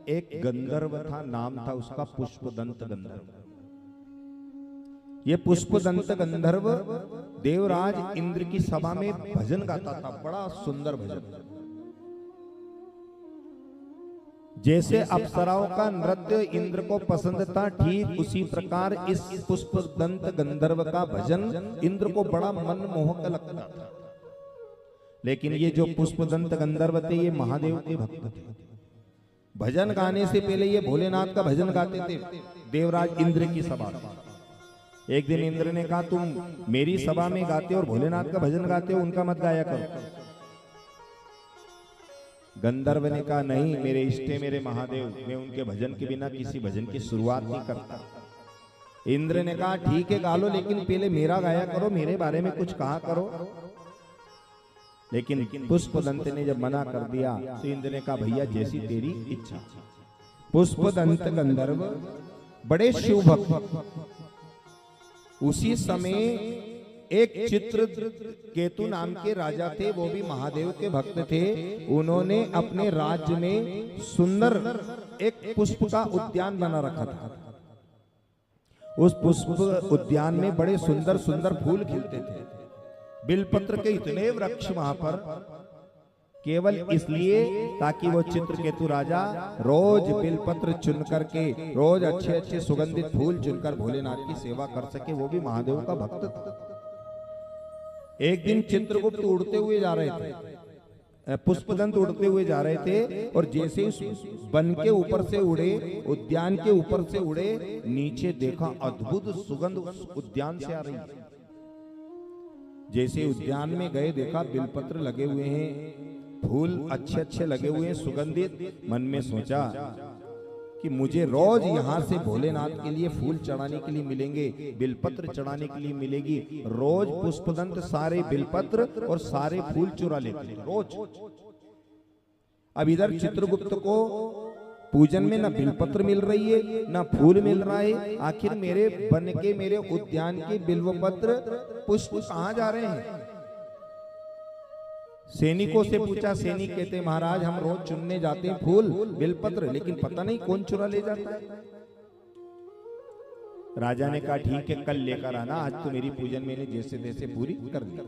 एक गंधर्व था, नाम था उसका पुष्पदंत गंधर्व। ये पुष्पदंत गंधर्व देवराज इंद्र की सभा में भजन गाता था, बड़ा सुंदर भजन। जैसे अप्सराओं का नृत्य इंद्र को पसंद था, ठीक उसी प्रकार इस पुष्पदंत गंधर्व का भजन इंद्र को बड़ा मनमोहक लगता था। लेकिन ये जो पुष्पदंत गंधर्व थे ये महादेव के भक्त थे। भजन गाने से पहले ये भोलेनाथ का भजन गाते थे देवराज इंद्र की सभा में। एक दिन इंद्र ने कहा, तुम मेरी सभा में गाते और भोलेनाथ का भजन गाते हो, उनका मत गाया करो। गंधर्व ने कहा, नहीं मेरे इष्ट मेरे महादेव, मैं उनके भजन के बिना किसी भजन की शुरुआत नहीं करता। इंद्र ने कहा, ठीक है गा लो, लेकिन पहले मेरा गाया करो, मेरे बारे में कुछ कहा करो। लेकिन पुष्पदंत ने जब मना कर दिया तो इंद्र ने कहा, भैया जैसी तेरी इच्छा। पुष्पदंत गंधर्व बड़े शिव भक्त। उसी समय एक चित्र केतु नाम के राजा थे, वो भी महादेव के भक्त थे। उन्होंने अपने राज्य में सुंदर एक पुष्प का उद्यान बना रखा था। उस पुष्प उद्यान में बड़े सुंदर सुंदर फूल खिलते थे। बिलपत्र के इतने वृक्ष वहां पर, केवल इसलिए ताकि वो चित्रकेतु राजा रोज बिलपत्र चुन करके, रोज अच्छे अच्छे सुगंधित फूल चुनकर भोलेनाथ की सेवा कर सके। वो भी महादेव का भक्त था। एक दिन चित्रगुप्त उड़ते हुए जा रहे थे, पुष्पदंत उड़ते हुए जा रहे थे, और जैसे उस वन के ऊपर से उड़े, उद्यान के ऊपर से उड़े, नीचे देखा अद्भुत सुगंध उस उद्यान से आ रही है। जैसे उद्यान में गए, देखा बिलपत्र लगे हुए हैं, फूल अच्छे अच्छे लगे हुए हैं सुगंधित। मन में सोचा कि मुझे रोज यहाँ से भोलेनाथ के लिए फूल चढ़ाने के लिए मिलेंगे, बिलपत्र चढ़ाने के लिए मिलेगी। रोज पुष्पदंत सारे बिलपत्र और सारे फूल चुरा लेते रोज। अब इधर चित्रगुप्त को पूजन में ना बिलपत्र मिल रही है, ना फूल मिल रहा है। आखिर मेरे वन के, मेरे उद्यान के बिल्वपत्र पुष्प कहाँ जा रहे हैं? सैनिकों से पूछा, सैनिक कहते, महाराज हम रोज चुनने जाते हैं फूल बिलपत्र, लेकिन पता नहीं कौन चुरा ले जाता है। राजा ने कहा, ठीक है कल लेकर आना, आज तो मेरी पूजन मैंने जैसे तैसे पूरी कर दी।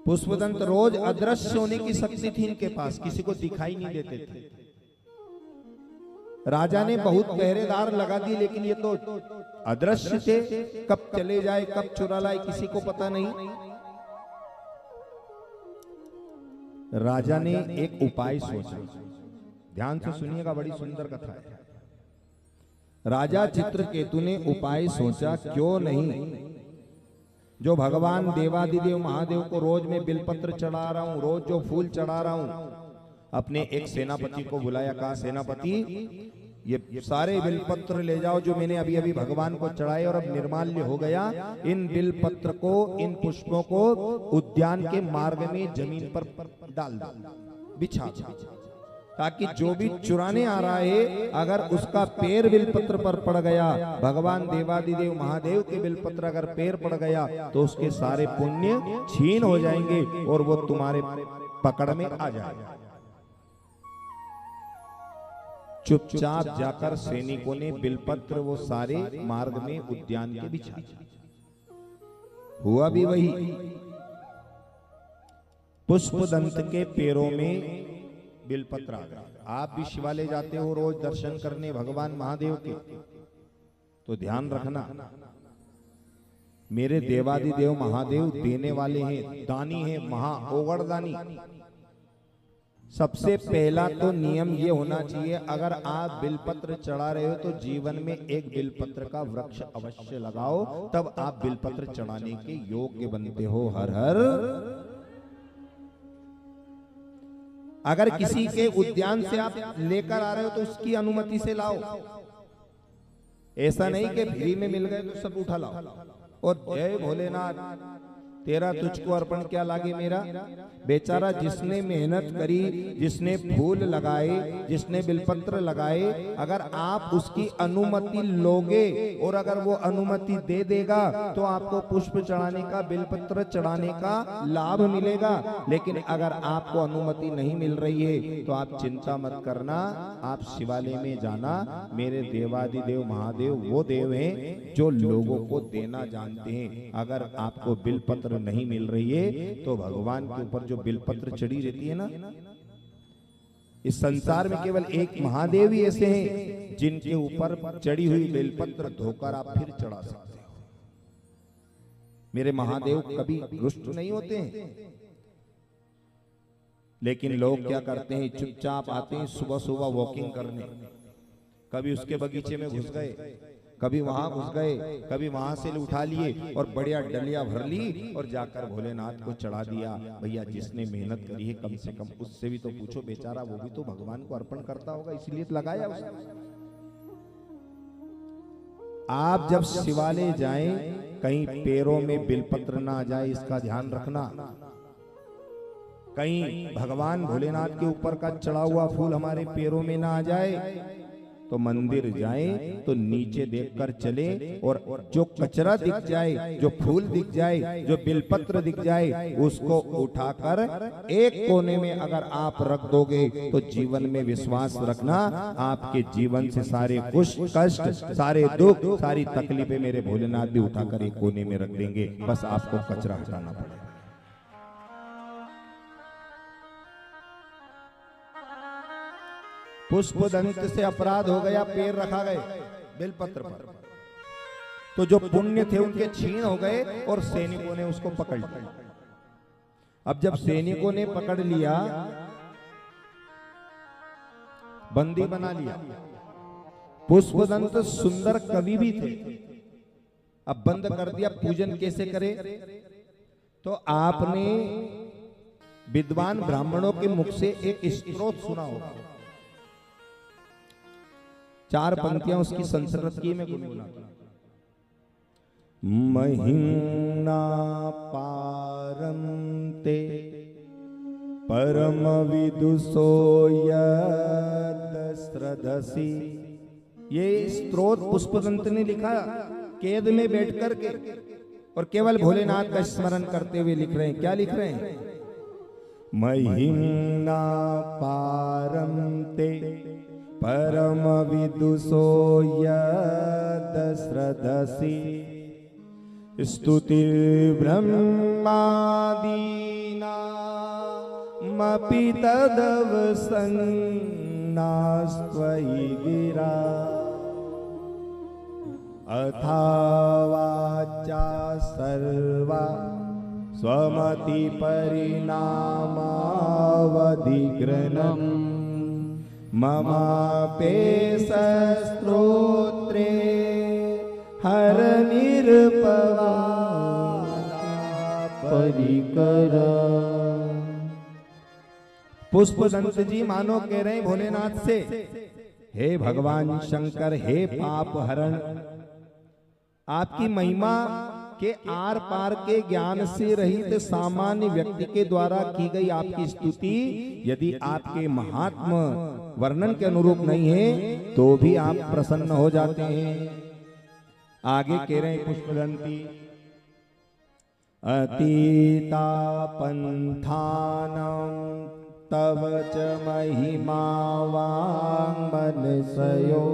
पुष्पदंत रोज अदृश्य होने की शक्ति थी इनके पास, किसी को दिखाई नहीं देते थे। राजा ने बहुत पहरेदार लगा दिए, लेकिन ये तो अदृश्य थे, कब चले जाए कब चुरा लाए किसी को पता नहीं। राजा ने एक उपाय सोचा, ध्यान से सुनिएगा, बड़ी सुंदर कथा है। राजा चित्रकेतु ने उपाय सोचा, क्यों नहीं जो भगवान देवादिदेव महादेव को रोज मैं बिलपत्र चढ़ा रहा हूं, रोज जो फूल चढ़ा रहा हूं, अपने एक सेनापति को बुलाया। कहा, सेनापति ये सारे बिलपत्र ले जाओ जो मैंने अभी अभी भगवान को चढ़ाए और अब निर्माल्य हो गया। इन बिलपत्र को, इन पुष्पों को उद्यान के मार्ग में जमीन पर डाल दो, बिछा दो, ताकि जो भी चुराने आ रहा है अगर उसका पैर बिलपत्र पर पड़ गया, भगवान देवादिदेव महादेव के बिलपत्र अगर पैर पड़ गया तो उसके सारे पुण्य छीन हो जाएंगे और वो तुम्हारे पकड़ में आ जाएगा। चुपचाप जाकर सैनिकों ने बिलपत्र वो सारे मार्ग में उद्यान के बिछा। हुआ भी वही, पुष्पदंत के पैरों में बिलपत्र आ गया। आप भी शिवालय जाते हो रोज दर्शन करने भगवान महादेव के, तो ध्यान रखना, मेरे देवादिदेव महादेव देने वाले हैं, दानी हैं, महा ओगड़ दानी। सबसे पहला तो नियम ये होना चाहिए, अगर आप बिलपत्र चढ़ा रहे हो तो जीवन में एक बिलपत्र का वृक्ष अवश्य लगाओ, तब आप बिलपत्र चढ़ाने के योग्य बनते हो। हर हर। अगर किसी के उद्यान से आप लेकर आ रहे हो तो उसकी अनुमति से लाओ, ऐसा नहीं कि फ्री में मिल गए तो सब उठा लाओ और जय भोलेनाथ तेरा तुझको अर्पण क्या लागे मेरा। बेचारा जिसने मेहनत करी, जिसने फूल लगाए, जिसने बिलपत्र लगाए, अगर आप उसकी अनुमति लोगे और अगर वो अनुमति दे देगा तो आपको पुष्प चढ़ाने का, बिलपत्र चढ़ाने का लाभ मिलेगा। लेकिन अगर आपको अनुमति नहीं मिल रही है तो आप चिंता मत करना, आप शिवालय में जाना। मेरे देवादिदेव महादेव वो देव हैं जो लोगों को देना जानते हैं। अगर आपको बिलपत्र नहीं मिल रही है तो भगवान के ऊपर जो बिलपत्र चढ़ी रहती है ना, इस संसार में केवल एक महादेव ही ऐसे हैं जिनके ऊपर चढ़ी हुई बेलपत्र धोकर आप फिर चढ़ा सकते हो। मेरे महादेव कभी रुष्ट नहीं होते हैं। लेकिन लोग क्या करते हैं, चुपचाप आते हैं सुबह सुबह वॉकिंग करने, कभी उसके बगीचे में घुस गए, कभी वहां घुस गए, कभी वहां से उठा लिए और बढ़िया डलिया भर ली और जाकर भोलेनाथ को चढ़ा दिया। भैया जिसने मेहनत करी है कम से कम उससे भी तो पूछो, बेचारा वो भी तो भगवान को अर्पण करता होगा, इसलिए तो लगाया उसने। आप जब शिवालय जाएं कहीं पैरों में बिलपत्र ना आ जाए, इसका ध्यान रखना। कहीं भगवान भोलेनाथ के ऊपर का चढ़ा हुआ फूल हमारे पैरों में ना आ जाए। तो मंदिर जाएं तो नीचे देखकर चले और जो कचरा दिख जाए, जो फूल दिख जाए, जो बिलपत्र दिख जाए, उसको उठाकर एक कोने में अगर आप रख दोगे तो जीवन में विश्वास रखना, आपके जीवन से सारे कष्ट, सारे दुख, सारी तकलीफें मेरे भोलेनाथ भी उठाकर एक कोने में रख देंगे। बस आपको कचरा हटाना पड़ेगा। पुष्पदंत से अपराध हो गया, पैर रखा गए बेलपत्र पर, तो जो पुण्य थे उनके छीन हो गए और सैनिकों ने उसको पकड़ लिया। अब जब सैनिकों ने पकड़ लिया, बंदी बना लिया। पुष्पदंत सुंदर कवि भी थे, अब बंद कर दिया। पूजन कैसे करे, तो आपने विद्वान ब्राह्मणों के मुख से एक स्तोत्र सुना होगा, 4 पंक्तियां उसकी संस्कृत की मैं गुनगुनाता। महिम्ना पारम ते परम विदुषो यदस्रदसी। ये स्तोत्र पुष्पदंत ने लिखा कैद में बैठ करके, और केवल भोलेनाथ का स्मरण करते हुए लिख रहे हैं। क्या लिख रहे हैं, महिम्ना पारम ते परम विदुषो यदस्रदसी स्तुति ब्रह्मादीनामपि तदवसन्नास्त्वयि गिरा अथावाचा सर्वा स्वमति परिणामावधिग्रहणम् ममापेशस्त्रोत्रे हर निरपवाना परिकर। पुष्पदंत जी मानो कह रहे हैं भोलेनाथ से, हे भगवान शंकर, हे पाप हरण, आपकी महिमा के आर पार के ज्ञान से रहित सामान्य व्यक्ति के द्वारा की गई आपकी स्तुति यदि आपके महात्म वर्णन के अनुरूप नहीं है तो भी आप प्रसन्न हो जाते हैं। आगे कह रहे हैं पुष्पदंती, अतीता पंथानं तव च महिमा वाङ्मनसयो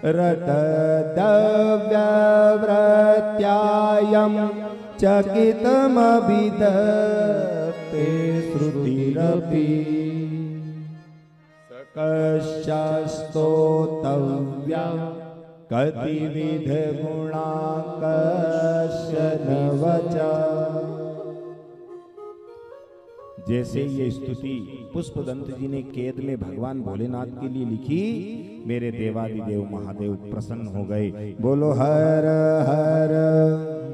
रतदव्यव्रत्यायं चकितमभिदत्ते श्रुतिरपि सकश्चास्तोतव्या कतिविध गुणाकर्षण वचा। जैसे ये स्तुति पुष्पदंत जी ने कैद में भगवान भोलेनाथ के लिए लिखी, मेरे देवादिदेव महादेव प्रसन्न हो गए। बोलो हर हर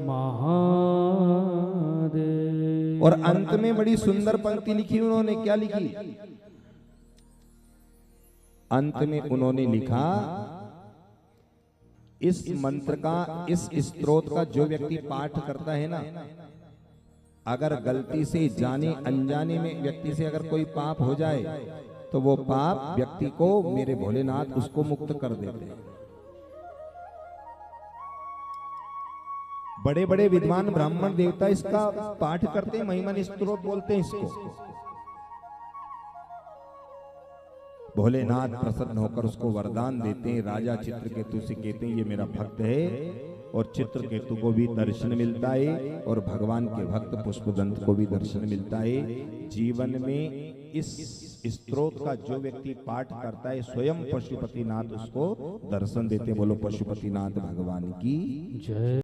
महादेव। और अंत में बड़ी सुंदर पंक्ति लिखी उन्होंने, क्या लिखी, अंत में उन्होंने लिखा, इस मंत्र का, इस स्तोत्र का जो व्यक्ति पाठ करता है ना, अगर गलती से जाने अनजाने में व्यक्ति से अगर कोई पाप हो जाए तो वो पाप व्यक्ति को मेरे भोलेनाथ उसको मुक्त कर देते हैं। बड़े बड़े विद्वान ब्राह्मण देवता इसका पाठ करते हैं, महिमन स्तोत्र बोलते हैं इसको। भोलेनाथ प्रसन्न होकर उसको वरदान देते हैं। राजा चित्रकेतु से कहते हैं ये मेरा भक्त है, और चित्रकेतु को भी दर्शन मिलता है और भगवान के भक्त पुष्पदंत को भी दर्शन मिलता है। जीवन में इस स्तोत्र का जो व्यक्ति पाठ करता है स्वयं पशुपतिनाथ उसको दर्शन देते। बोलो पशुपतिनाथ भगवान की जय।